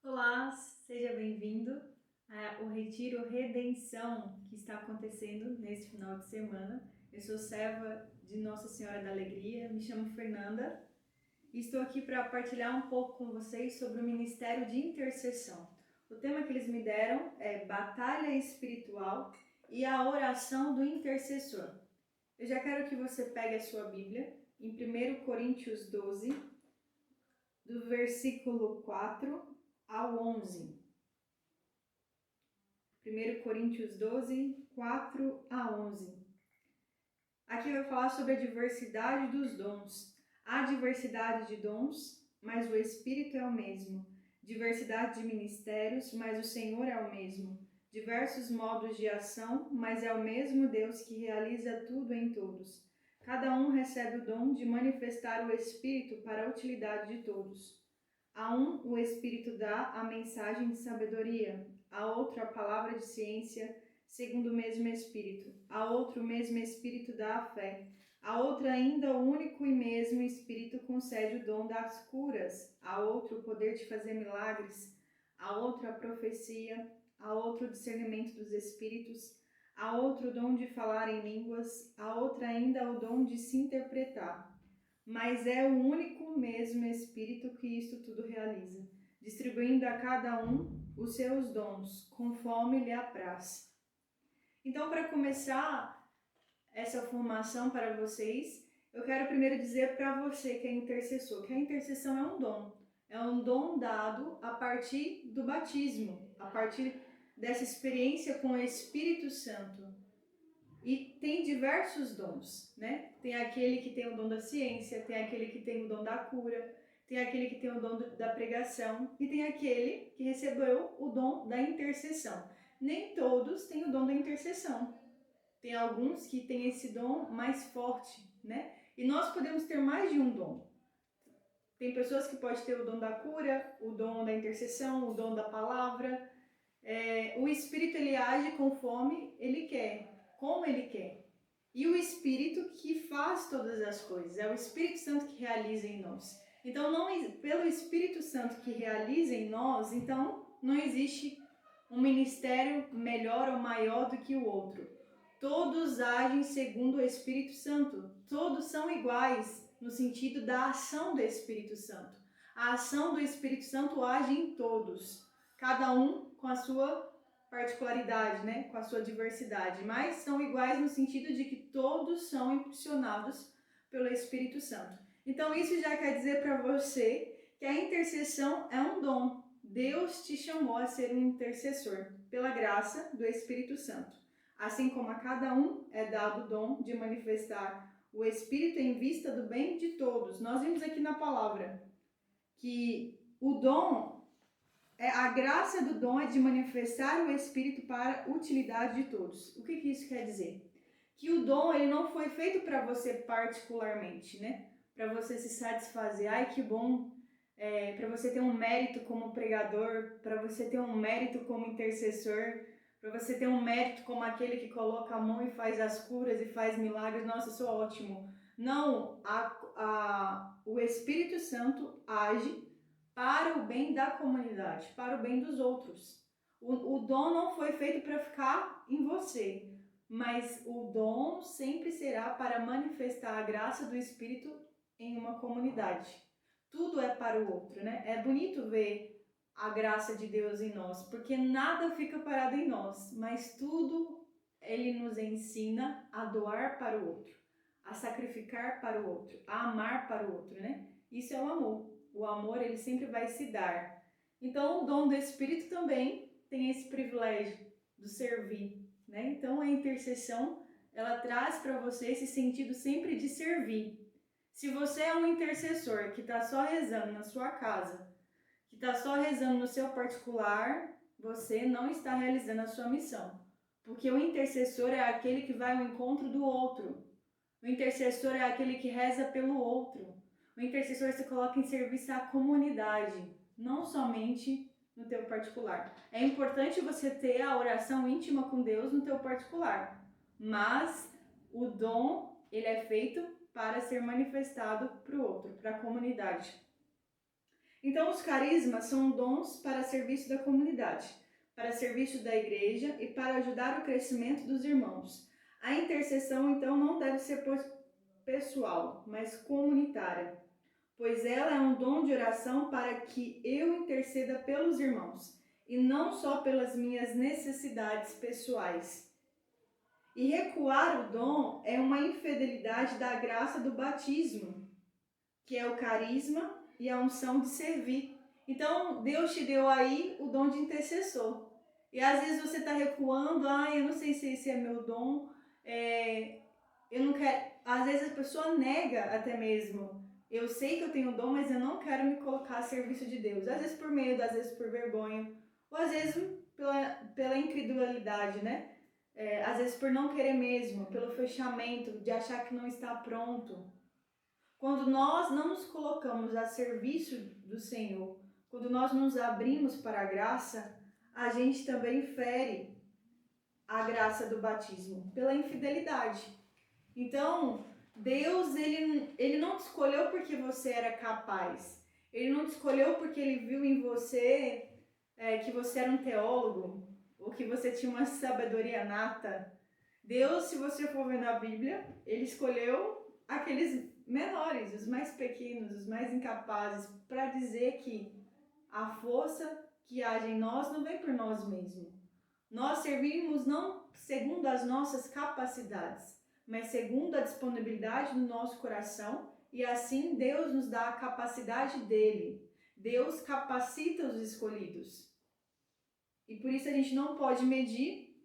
Olá, seja bem-vindo ao Retiro Redenção que está acontecendo nesse final de semana. Eu sou serva de Nossa Senhora da Alegria, me chamo Fernanda e estou aqui para partilhar um pouco com vocês sobre o Ministério de Intercessão. O tema que eles me deram é Batalha Espiritual e a Oração do Intercessor. Eu já quero que você pegue a sua Bíblia em 1 Coríntios 12, do versículo 4 ao 11. 1 Coríntios 12, 4 a 11. Aqui vai falar sobre a diversidade dos dons. Há diversidade de dons, mas o Espírito é o mesmo. Diversidade de ministérios, mas o Senhor é o mesmo. Diversos modos de ação, mas é o mesmo Deus que realiza tudo em todos. Cada um recebe o dom de manifestar o Espírito para a utilidade de todos. A um o Espírito dá a mensagem de sabedoria, a outro a palavra de ciência, segundo o mesmo Espírito. A outro o mesmo Espírito dá a fé. A outra ainda o único e mesmo Espírito concede o dom das curas. A outro o poder de fazer milagres. A outro a profecia. A outro o discernimento dos Espíritos. A outro o dom de falar em línguas. A outra ainda o dom de se interpretar. Mas é o único mesmo Espírito que isto tudo realiza, distribuindo a cada um os seus dons, conforme lhe apraz. Então, para começar essa formação para vocês, eu quero primeiro dizer para você que é intercessor, que a intercessão é um dom dado a partir do batismo, a partir dessa experiência com o Espírito Santo. E tem diversos dons, né? Tem aquele que tem o dom da ciência, tem aquele que tem o dom da cura, tem aquele que tem o dom da pregação e tem aquele que recebeu o dom da intercessão. Nem todos têm o dom da intercessão. Tem alguns que têm esse dom mais forte, né? E nós podemos ter mais de um dom. Tem pessoas que podem ter o dom da cura, o dom da intercessão, o dom da palavra. O Espírito ele age conforme ele quer, como ele quer. E o Espírito que faz todas as coisas, é o Espírito Santo que realiza em nós. Então, pelo Espírito Santo que realiza em nós, então não existe um ministério melhor ou maior do que o outro. Todos agem segundo o Espírito Santo, todos são iguais no sentido da ação do Espírito Santo. A ação do Espírito Santo age em todos, cada um com a sua particularidade, né? Com a sua diversidade, mas são iguais no sentido de que todos são impulsionados pelo Espírito Santo. Então isso já quer dizer para você que a intercessão é um dom. Deus te chamou a ser um intercessor pela graça do Espírito Santo. Assim como a cada um é dado o dom de manifestar o Espírito em vista do bem de todos. Nós vimos aqui na palavra que o dom, a graça do dom é de manifestar o Espírito para a utilidade de todos. O que isso quer dizer? Que o dom ele não foi feito para você particularmente, né? Para você se satisfazer. Ai, que bom! Para você ter um mérito como pregador, para você ter um mérito como intercessor, para você ter um mérito como aquele que coloca a mão e faz as curas e faz milagres. Nossa, eu sou ótimo. Não, o Espírito Santo age para o bem da comunidade, para o bem dos outros. O dom não foi feito para ficar em você, mas o dom sempre será para manifestar a graça do Espírito em uma comunidade. Tudo é para o outro, né? É bonito ver a graça de Deus em nós, porque nada fica parado em nós, mas tudo ele nos ensina a doar para o outro, a sacrificar para o outro, a amar para o outro, né? Isso é o amor. O amor, ele sempre vai se dar. Então, o dom do Espírito também tem esse privilégio do servir, né? Então, a intercessão, ela traz para você esse sentido sempre de servir. Se você é um intercessor que está só rezando na sua casa, que está só rezando no seu particular, você não está realizando a sua missão. Porque o intercessor é aquele que vai ao encontro do outro. O intercessor é aquele que reza pelo outro. O intercessor se coloca em serviço à comunidade, não somente no teu particular. É importante você ter a oração íntima com Deus no teu particular, mas o dom ele é feito para ser manifestado para o outro, para a comunidade. Então, os carismas são dons para serviço da comunidade, para serviço da igreja e para ajudar o crescimento dos irmãos. A intercessão, então, não deve ser pessoal, mas comunitária, pois ela é um dom de oração para que eu interceda pelos irmãos, e não só pelas minhas necessidades pessoais. E recuar o dom é uma infidelidade da graça do batismo, que é o carisma e a unção de servir. Então, Deus te deu aí o dom de intercessor. E às vezes você está recuando, eu não sei se esse é meu dom, eu não quero. Às vezes a pessoa nega até mesmo. Eu sei que eu tenho dom, mas eu não quero me colocar a serviço de Deus. Às vezes por medo, às vezes por vergonha, ou às vezes pela incredulidade, né? Às vezes por não querer mesmo, pelo fechamento, de achar que não está pronto. Quando nós não nos colocamos a serviço do Senhor, quando nós nos abrimos para a graça, a gente também fere a graça do batismo pela infidelidade. Então, Deus, ele não te escolheu porque você era capaz. Ele não te escolheu porque ele viu em você que você era um teólogo ou que você tinha uma sabedoria nata. Deus, se você for ver na Bíblia, ele escolheu aqueles menores, os mais pequenos, os mais incapazes, para dizer que a força que age em nós não vem por nós mesmos. Nós servimos não segundo as nossas capacidades, mas segundo a disponibilidade do nosso coração, e assim Deus nos dá a capacidade dele. Deus capacita os escolhidos. E por isso a gente não pode medir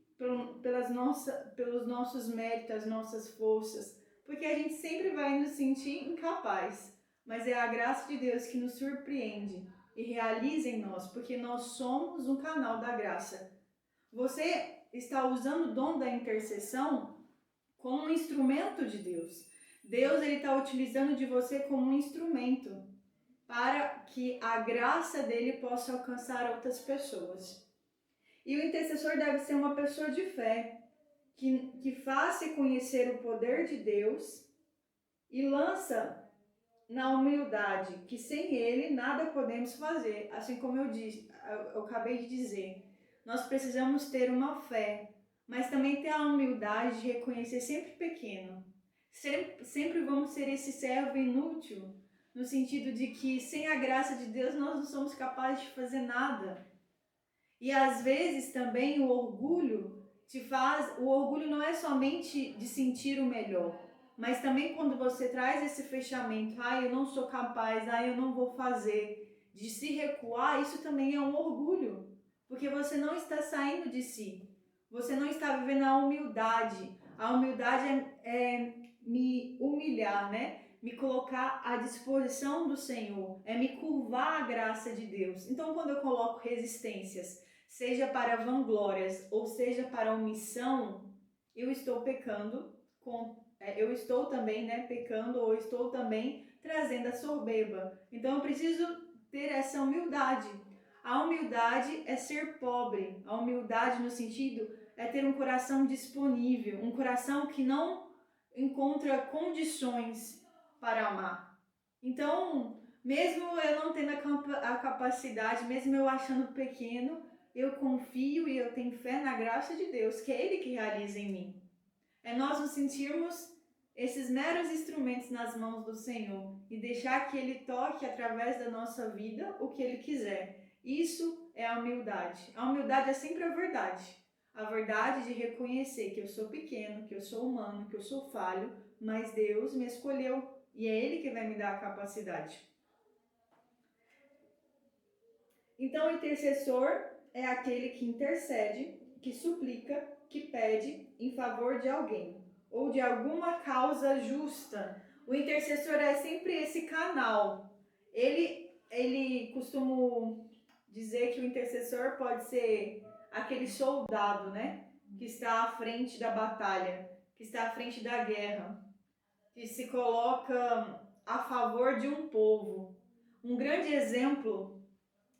pelos nossos méritos, as nossas forças, porque a gente sempre vai nos sentir incapaz. Mas é a graça de Deus que nos surpreende e realiza em nós, porque nós somos um canal da graça. Você está usando o dom da intercessão como um instrumento de Deus. Deus está utilizando de você como um instrumento para que a graça dele possa alcançar outras pessoas. E o intercessor deve ser uma pessoa de fé, que faça conhecer o poder de Deus e lança na humildade, que sem ele nada podemos fazer. Assim como eu acabei de dizer, nós precisamos ter uma fé, mas também ter a humildade de reconhecer sempre pequeno. Sempre vamos ser esse servo inútil, no sentido de que sem a graça de Deus nós não somos capazes de fazer nada. E às vezes também o orgulho não é somente de sentir o melhor, mas também quando você traz esse fechamento, eu não sou capaz, eu não vou fazer, de se recuar, isso também é um orgulho, porque você não está saindo de si, você não está vivendo a humildade. A humildade é me humilhar, né? Me colocar à disposição do Senhor, é me curvar à graça de Deus. Então, quando eu coloco resistências, seja para vanglórias ou seja para omissão, eu estou pecando, eu estou também pecando, ou estou também trazendo a soberba. Então eu preciso ter essa humildade. A humildade é ser pobre. A humildade no sentido é ter um coração disponível, um coração que não encontra condições para amar. Então, mesmo eu não tendo a capacidade, mesmo eu achando pequeno, eu confio e eu tenho fé na graça de Deus, que é Ele que realiza em mim. É nós nos sentirmos esses meros instrumentos nas mãos do Senhor e deixar que Ele toque através da nossa vida o que Ele quiser. Isso é a humildade. A humildade é sempre a verdade. A verdade de reconhecer que eu sou pequeno, que eu sou humano, que eu sou falho, mas Deus me escolheu e é Ele que vai me dar a capacidade. Então, o intercessor é aquele que intercede, que suplica, que pede em favor de alguém ou de alguma causa justa. O intercessor é sempre esse canal. Ele costuma dizer que o intercessor pode ser aquele soldado, né? Que está à frente da batalha, que está à frente da guerra, que se coloca a favor de um povo. Um grande exemplo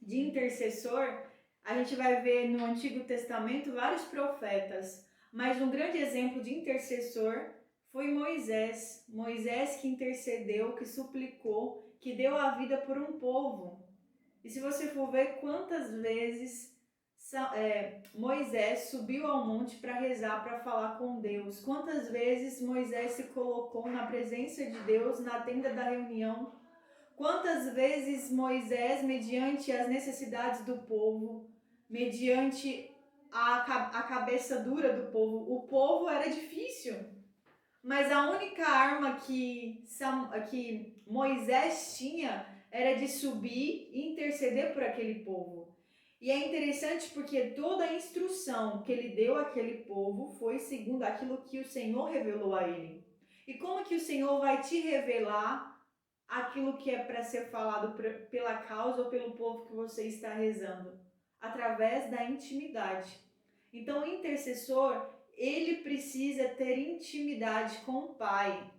de intercessor, a gente vai ver no Antigo Testamento vários profetas, mas um grande exemplo de intercessor foi Moisés. Moisés que intercedeu, que suplicou, que deu a vida por um povo. E se você for ver quantas vezes Moisés subiu ao monte para rezar, para falar com Deus, quantas vezes Moisés se colocou na presença de Deus, na tenda da reunião, quantas vezes Moisés, mediante as necessidades do povo, mediante a cabeça dura do povo, o povo era difícil, mas a única arma que Moisés tinha era de subir e interceder por aquele povo. E é interessante porque toda a instrução que ele deu àquele povo foi segundo aquilo que o Senhor revelou a ele. E como que o Senhor vai te revelar aquilo que é para ser falado pela causa ou pelo povo que você está rezando? Através da intimidade. Então, o intercessor, ele precisa ter intimidade com o Pai.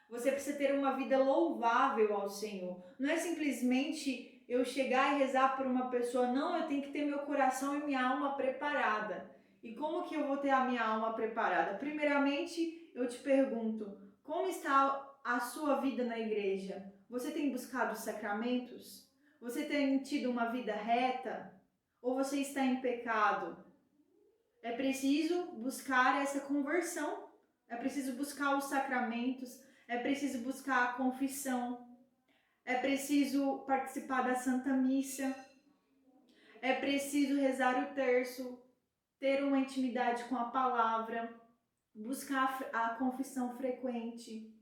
Você precisa ter uma vida louvável ao Senhor. Não é simplesmente eu chegar e rezar por uma pessoa. Não, eu tenho que ter meu coração e minha alma preparada. E como que eu vou ter a minha alma preparada? Primeiramente, eu te pergunto, como está a sua vida na igreja? Você tem buscado os sacramentos? Você tem tido uma vida reta? Ou você está em pecado? É preciso buscar essa conversão, é preciso buscar os sacramentos, é preciso buscar a confissão, é preciso participar da Santa Missa, é preciso rezar o terço, ter uma intimidade com a palavra, buscar a confissão frequente.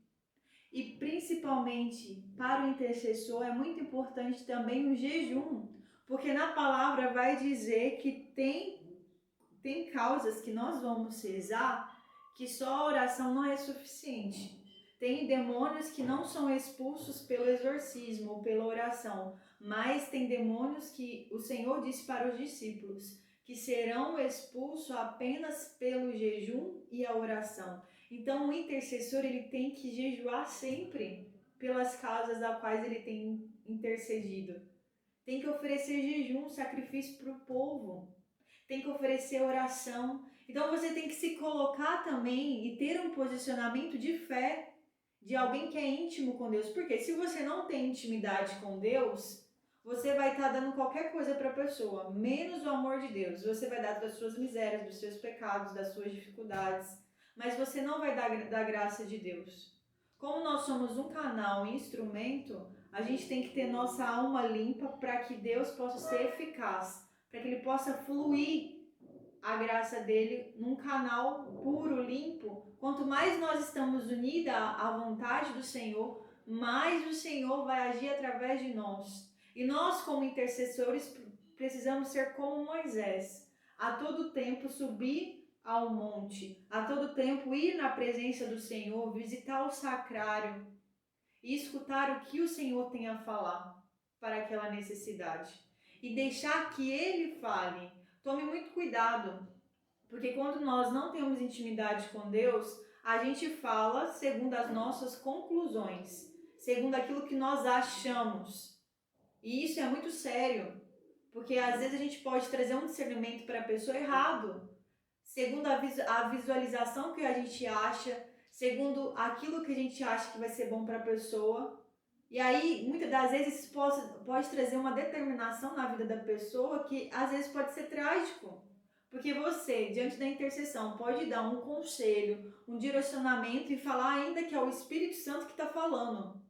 E principalmente para o intercessor é muito importante também o jejum, porque na palavra vai dizer que tem causas que nós vamos rezar que só a oração não é suficiente. Tem demônios que não são expulsos pelo exorcismo ou pela oração, mas tem demônios que o Senhor disse para os discípulos que serão expulsos apenas pelo jejum e a oração. Então o intercessor ele tem que jejuar sempre pelas causas das quais ele tem intercedido. Tem que oferecer jejum, sacrifício para o povo. Tem que oferecer oração. Então você tem que se colocar também e ter um posicionamento de fé, de alguém que é íntimo com Deus. Porque se você não tem intimidade com Deus, você vai estar dando qualquer coisa para a pessoa, menos o amor de Deus. Você vai dar das suas misérias, dos seus pecados, das suas dificuldades, mas você não vai dar da graça de Deus. Como nós somos um canal, um instrumento, a gente tem que ter nossa alma limpa para que Deus possa ser eficaz, para que ele possa fluir a graça dele num canal puro, limpo. Quanto mais nós estamos unidos à vontade do Senhor, mais o Senhor vai agir através de nós. E nós, como intercessores, precisamos ser como Moisés, a todo tempo subir ao monte, a todo tempo ir na presença do Senhor, visitar o sacrário e escutar o que o Senhor tem a falar para aquela necessidade e deixar que Ele fale. Tome muito cuidado, porque quando nós não temos intimidade com Deus, a gente fala segundo as nossas conclusões, segundo aquilo que nós achamos. E isso é muito sério, porque às vezes a gente pode trazer um discernimento para a pessoa errado, segundo a visualização que a gente acha, segundo aquilo que a gente acha que vai ser bom para a pessoa. E aí, muitas das vezes, isso pode trazer uma determinação na vida da pessoa que às vezes pode ser trágico. Porque você, diante da intercessão, pode dar um conselho, um direcionamento e falar ainda que é o Espírito Santo que está falando.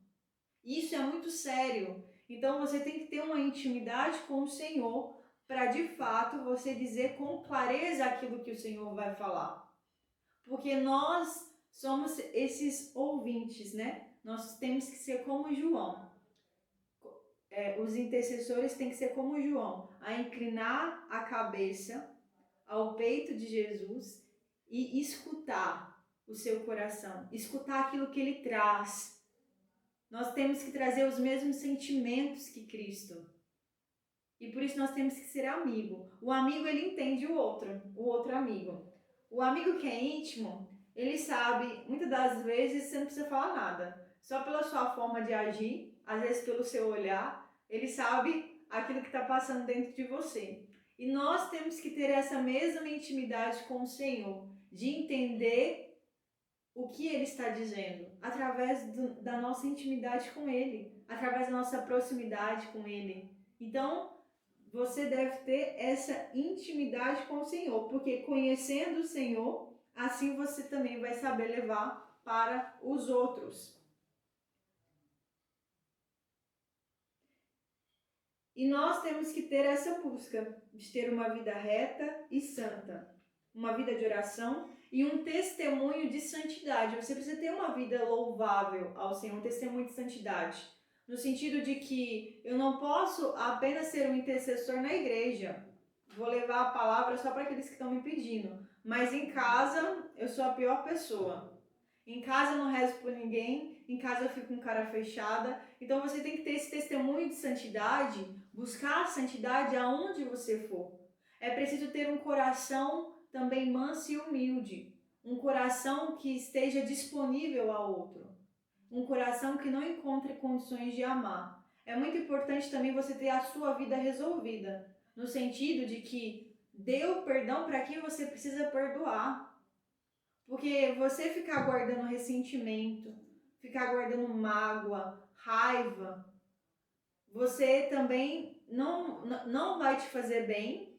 Isso é muito sério. Então você tem que ter uma intimidade com o Senhor para de fato você dizer com clareza aquilo que o Senhor vai falar. Porque nós somos esses ouvintes, né? Nós temos que ser como João. Os intercessores têm que ser como João, a inclinar a cabeça ao peito de Jesus e escutar o seu coração, escutar aquilo que ele traz. Nós temos que trazer os mesmos sentimentos que Cristo. E por isso nós temos que ser amigo. O amigo, ele entende o outro amigo. O amigo que é íntimo, ele sabe, muitas das vezes você não precisa falar nada. Só pela sua forma de agir, às vezes pelo seu olhar, ele sabe aquilo que está passando dentro de você. E nós temos que ter essa mesma intimidade com o Senhor, de entender o que Ele está dizendo, através da nossa intimidade com Ele, através da nossa proximidade com Ele. Então, você deve ter essa intimidade com o Senhor, porque conhecendo o Senhor, assim você também vai saber levar para os outros. E nós temos que ter essa busca de ter uma vida reta e santa, uma vida de oração e um testemunho de santidade. Você precisa ter uma vida louvável ao Senhor, um testemunho de santidade. No sentido de que eu não posso apenas ser um intercessor na igreja. Vou levar a palavra só para aqueles que estão me pedindo. Mas em casa, eu sou a pior pessoa. Em casa eu não rezo por ninguém, em casa eu fico com cara fechada. Então você tem que ter esse testemunho de santidade, buscar a santidade aonde você for. É preciso ter um coração também manso e humilde. Um coração que esteja disponível ao outro. Um coração que não encontre condições de amar. É muito importante também você ter a sua vida resolvida. No sentido de que dê o perdão para quem você precisa perdoar. Porque você ficar guardando ressentimento, ficar guardando mágoa, raiva, você também não vai te fazer bem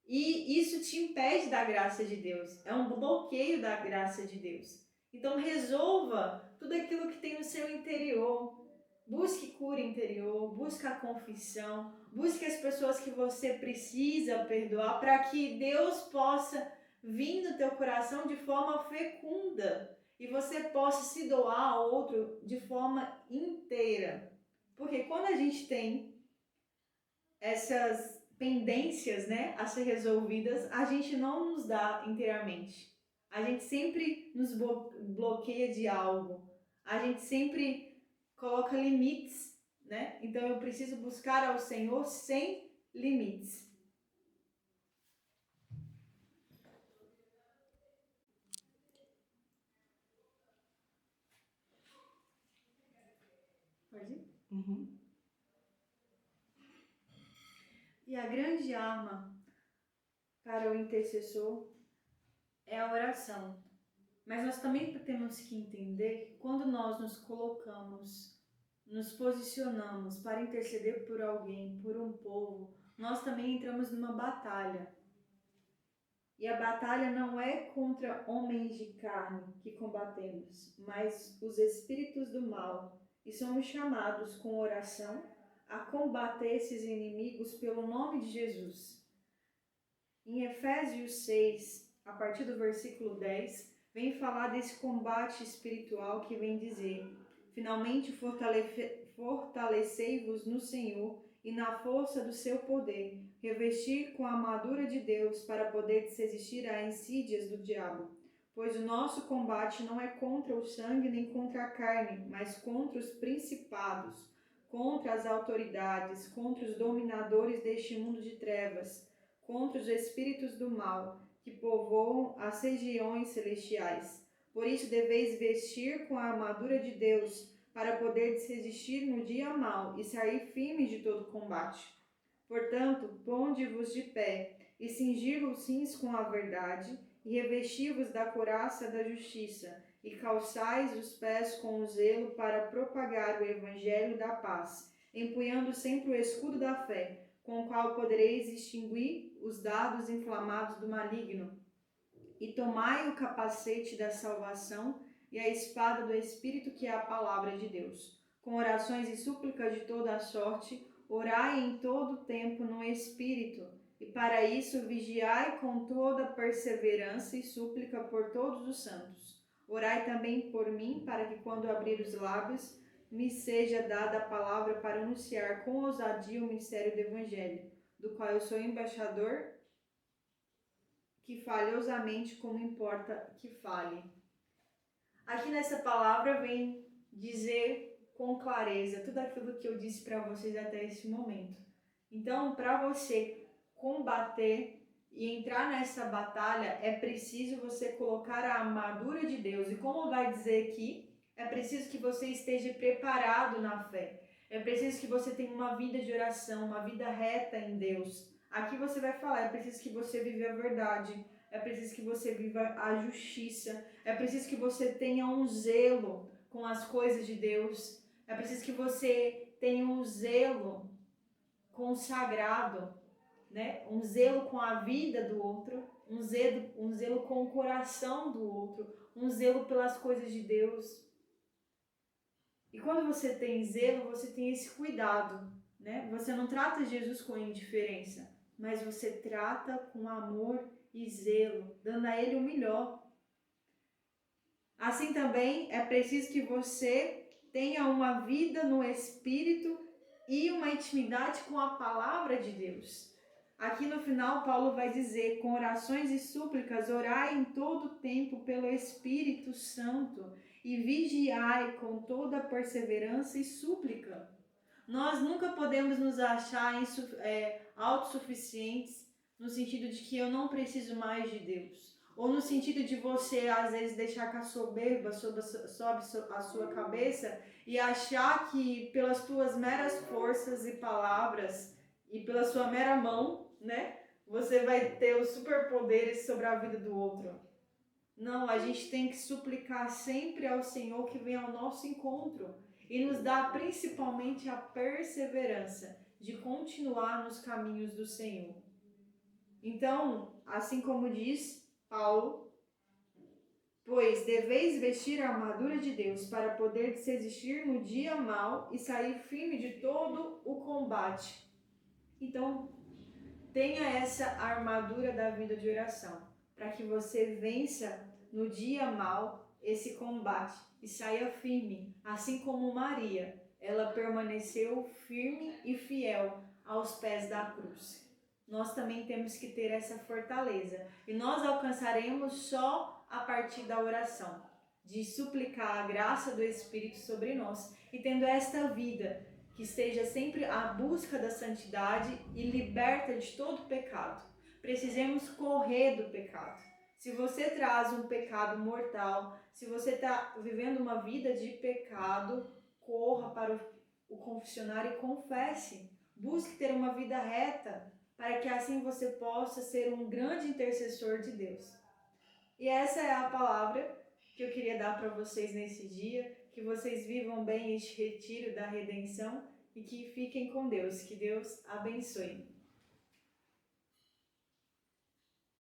e isso te impede da graça de Deus. É um bloqueio da graça de Deus. Então resolva tudo aquilo que tem no seu interior. Busque cura interior, busque a confissão, busque as pessoas que você precisa perdoar para que Deus possa vir no teu coração de forma fecunda e você possa se doar ao outro de forma inteira. Porque quando a gente tem essas pendências, né, a ser resolvidas, a gente não nos dá inteiramente. A gente sempre nos bloqueia de algo. A gente sempre coloca limites, né? Então eu preciso buscar ao Senhor sem limites. Pode ir? Uhum. E a grande arma para o intercessor é a oração. Mas nós também temos que entender que quando nós nos colocamos, nos posicionamos para interceder por alguém, por um povo, nós também entramos numa batalha. E a batalha não é contra homens de carne que combatemos, mas os espíritos do mal. E somos chamados com oração a combater esses inimigos pelo nome de Jesus. Em Efésios 6, a partir do versículo 10, vem falar desse combate espiritual que vem dizer: finalmente fortalecei-vos no Senhor e na força do seu poder, revestir com a armadura de Deus para poder resistir às insídias do diabo. Pois o nosso combate não é contra o sangue nem contra a carne, mas contra os principados, contra as autoridades, contra os dominadores deste mundo de trevas, contra os espíritos do mal que povoam as regiões celestiais. Por isso deveis vestir com a armadura de Deus, para poder resistir no dia mau e sair firmes de todo combate. Portanto, ponde-vos de pé, e cingi-vos com a verdade, e revesti-vos da couraça da justiça, e calçais os pés com o zelo para propagar o evangelho da paz, empunhando sempre o escudo da fé, com o qual podereis extinguir os dardos inflamados do maligno. E tomai o capacete da salvação e a espada do Espírito, que é a palavra de Deus. Com orações e súplicas de toda a sorte, orai em todo o tempo no Espírito, e para isso vigiai com toda perseverança e súplica por todos os santos. Orai também por mim, para que quando abrir os lábios, me seja dada a palavra para anunciar com ousadia o mistério do Evangelho, do qual eu sou embaixador, que fale ousamente como importa que fale. Aqui nessa palavra vem dizer com clareza tudo aquilo que eu disse para vocês até esse momento. Então, para você combater e entrar nessa batalha, é preciso você colocar a armadura de Deus. E como vai dizer aqui, é preciso que você esteja preparado na fé. É preciso que você tenha uma vida de oração, uma vida reta em Deus. Aqui você vai falar, é preciso que você viva a verdade, é preciso que você viva a justiça, é preciso que você tenha um zelo com as coisas de Deus, é preciso que você tenha um zelo com consagrado, né? Um zelo com a vida do outro, um zelo com o coração do outro, um zelo pelas coisas de Deus. E quando você tem zelo, você tem esse cuidado, né? Você não trata Jesus com indiferença, mas você trata com amor e zelo, dando a Ele o melhor. Assim também é preciso que você tenha uma vida no Espírito e uma intimidade com a palavra de Deus. Aqui no final, Paulo vai dizer, com orações e súplicas, orai em todo tempo pelo Espírito Santo e vigiai com toda perseverança e súplica. Nós nunca podemos nos achar autossuficientes, no sentido de que eu não preciso mais de Deus. Ou no sentido de você, às vezes, deixar que a soberba sobe a sua cabeça e achar que pelas tuas meras forças e palavras e pela sua mera mão, né, você vai ter os superpoderes sobre a vida do outro. Não, a gente tem que suplicar sempre ao Senhor que venha ao nosso encontro e nos dá principalmente a perseverança de continuar nos caminhos do Senhor. Então, assim como diz Paulo, pois deveis vestir a armadura de Deus para poder resistir no dia mau e sair firme de todo o combate. Então, tenha essa armadura da vida de oração, para que você vença no dia mau esse combate e saia firme, assim como Maria, ela permaneceu firme e fiel aos pés da cruz. Nós também temos que ter essa fortaleza e nós alcançaremos só a partir da oração, de suplicar a graça do Espírito sobre nós e tendo esta vida que esteja sempre à busca da santidade e liberta de todo pecado. Precisamos correr do pecado. Se você traz um pecado mortal, se você está vivendo uma vida de pecado, corra para o confessionário e confesse. Busque ter uma vida reta, para que assim você possa ser um grande intercessor de Deus. E essa é a palavra que eu queria dar para vocês nesse dia, que vocês vivam bem este retiro da redenção e que fiquem com Deus, que Deus abençoe.